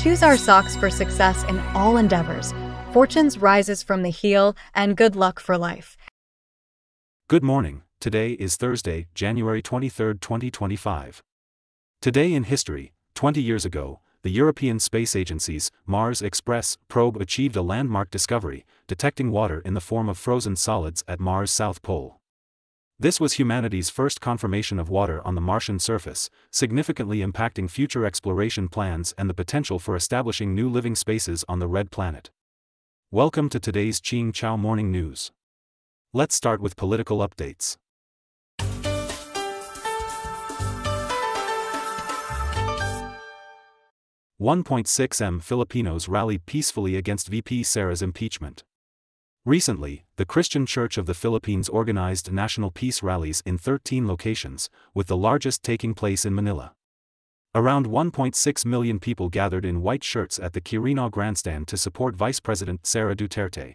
choose our socks for success in all endeavors. Fortunes rises from the heel, and good luck for life. Good morning. Today is Thursday, January 23, 2025. Today in history, 20 years ago, the European Space Agency's Mars Express probe achieved a landmark discovery, detecting water in the form of frozen solids at Mars' south pole. This was humanity's first confirmation of water on the Martian surface, significantly impacting future exploration plans and the potential for establishing new living spaces on the red planet. Welcome to today's Ching Chow Morning News. Let's start with political updates. $1.6 Filipinos rallied peacefully against VP Sara's impeachment. Recently, the Christian Church of the Philippines organized national peace rallies in 13 locations, with the largest taking place in Manila. Around 1.6 million people gathered in white shirts at the Quirino Grandstand to support Vice President Sara Duterte.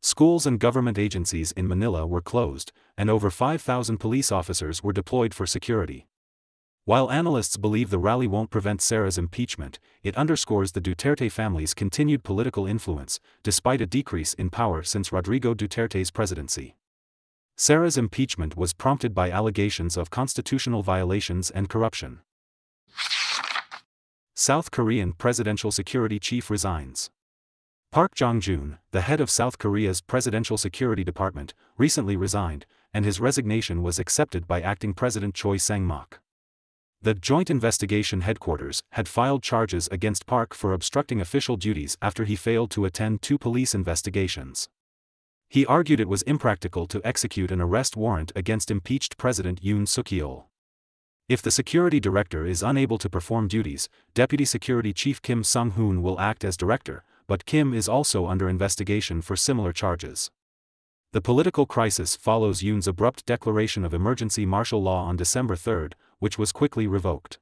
Schools and government agencies in Manila were closed, and over 5,000 police officers were deployed for security. While analysts believe the rally won't prevent Sara's impeachment, it underscores the Duterte family's continued political influence, despite a decrease in power since Rodrigo Duterte's presidency. Sara's impeachment was prompted by allegations of constitutional violations and corruption. South Korean presidential security chief resigns. Park Jong-joon, the head of South Korea's presidential security department, recently resigned, and his resignation was accepted by acting President Choi Sang-mok. The Joint Investigation Headquarters had filed charges against Park for obstructing official duties after he failed to attend 2 police investigations. He argued it was impractical to execute an arrest warrant against impeached President Yoon Suk-yeol. If the security director is unable to perform duties, Deputy Security Chief Kim Sung-hoon will act as director, but Kim is also under investigation for similar charges. The political crisis follows Yoon's abrupt declaration of emergency martial law on December 3, which was quickly revoked.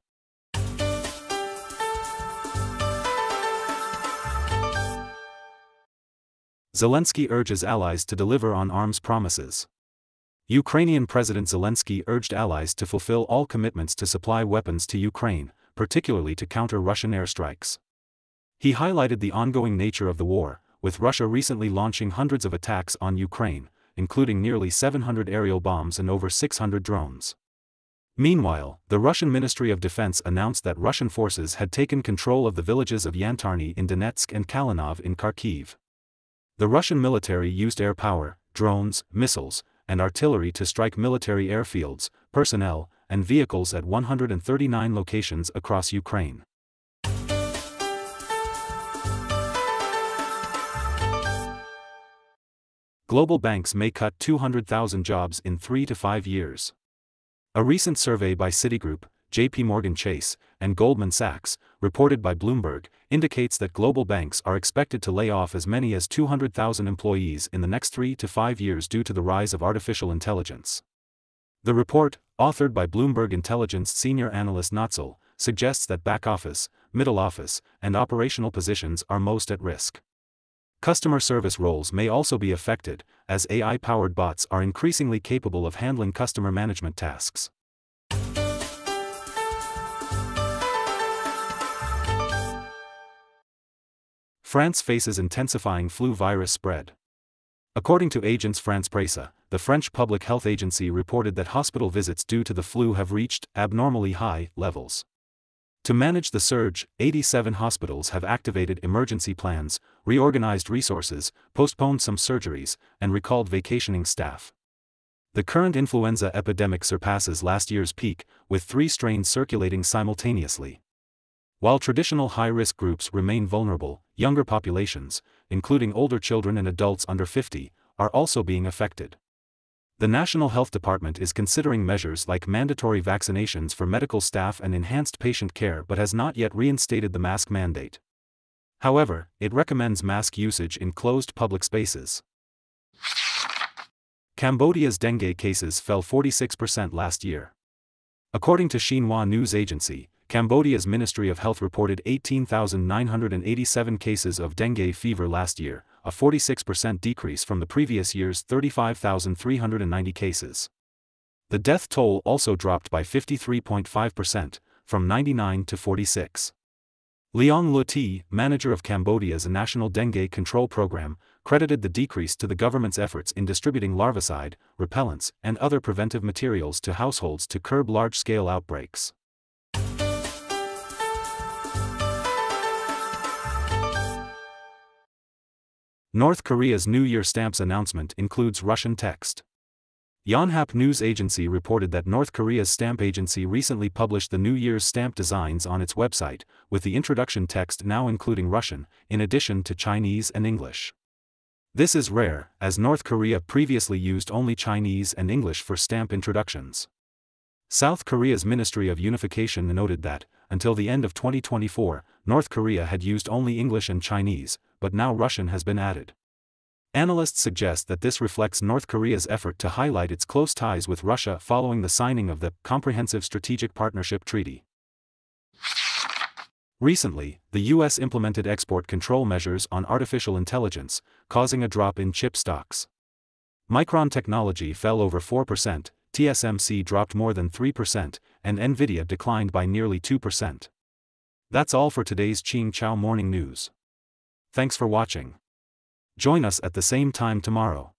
Zelensky urges allies to deliver on arms promises. Ukrainian President Zelensky urged allies to fulfill all commitments to supply weapons to Ukraine, particularly to counter Russian airstrikes. He highlighted the ongoing nature of the war, with Russia recently launching hundreds of attacks on Ukraine, including nearly 700 aerial bombs and over 600 drones. Meanwhile, the Russian Ministry of Defense announced that Russian forces had taken control of the villages of Yantarny in Donetsk and Kalinov in Kharkiv. The Russian military used air power, drones, missiles, and artillery to strike military airfields, personnel, and vehicles at 139 locations across Ukraine. Global banks may cut 200,000 jobs in 3 to 5 years. A recent survey by Citigroup, JP Morgan Chase, and Goldman Sachs, reported by Bloomberg, indicates that global banks are expected to lay off as many as 200,000 employees in the next 3 to 5 years due to the rise of artificial intelligence. The report, authored by Bloomberg Intelligence senior analyst Notzel, suggests that back office, middle office, and operational positions are most at risk. Customer service roles may also be affected, as AI-powered bots are increasingly capable of handling customer management tasks. France faces intensifying flu virus spread. According to Agence France-Presse, the French Public Health Agency reported that hospital visits due to the flu have reached abnormally high levels. To manage the surge, 87 hospitals have activated emergency plans, reorganized resources, postponed some surgeries, and recalled vacationing staff. The current influenza epidemic surpasses last year's peak, with 3 strains circulating simultaneously. While traditional high-risk groups remain vulnerable, younger populations, including older children and adults under 50, are also being affected. The National Health Department is considering measures like mandatory vaccinations for medical staff and enhanced patient care but has not yet reinstated the mask mandate. However, it recommends mask usage in closed public spaces. Cambodia's dengue cases fell 46% last year. According to Xinhua News Agency, Cambodia's Ministry of Health reported 18,987 cases of dengue fever last year, a 46% decrease from the previous year's 35,390 cases. The death toll also dropped by 53.5%, from 99 to 46. Leong Luti, manager of Cambodia's National Dengue Control Program, credited the decrease to the government's efforts in distributing larvicide, repellents, and other preventive materials to households to curb large-scale outbreaks. North Korea's New Year stamps announcement includes Russian text. Yonhap News Agency reported that North Korea's stamp agency recently published the New Year's stamp designs on its website, with the introduction text now including Russian, in addition to Chinese and English. This is rare, as North Korea previously used only Chinese and English for stamp introductions. South Korea's Ministry of Unification noted that, until the end of 2024, North Korea had used only English and Chinese, but now Russian has been added. Analysts suggest that this reflects North Korea's effort to highlight its close ties with Russia following the signing of the Comprehensive Strategic Partnership Treaty. Recently, the U.S. implemented export control measures on artificial intelligence, causing a drop in chip stocks. Micron Technology fell over 4%, TSMC dropped more than 3%, and Nvidia declined by nearly 2%. That's all for today's Ching Chow Morning News. Thanks for watching. Join us at the same time tomorrow.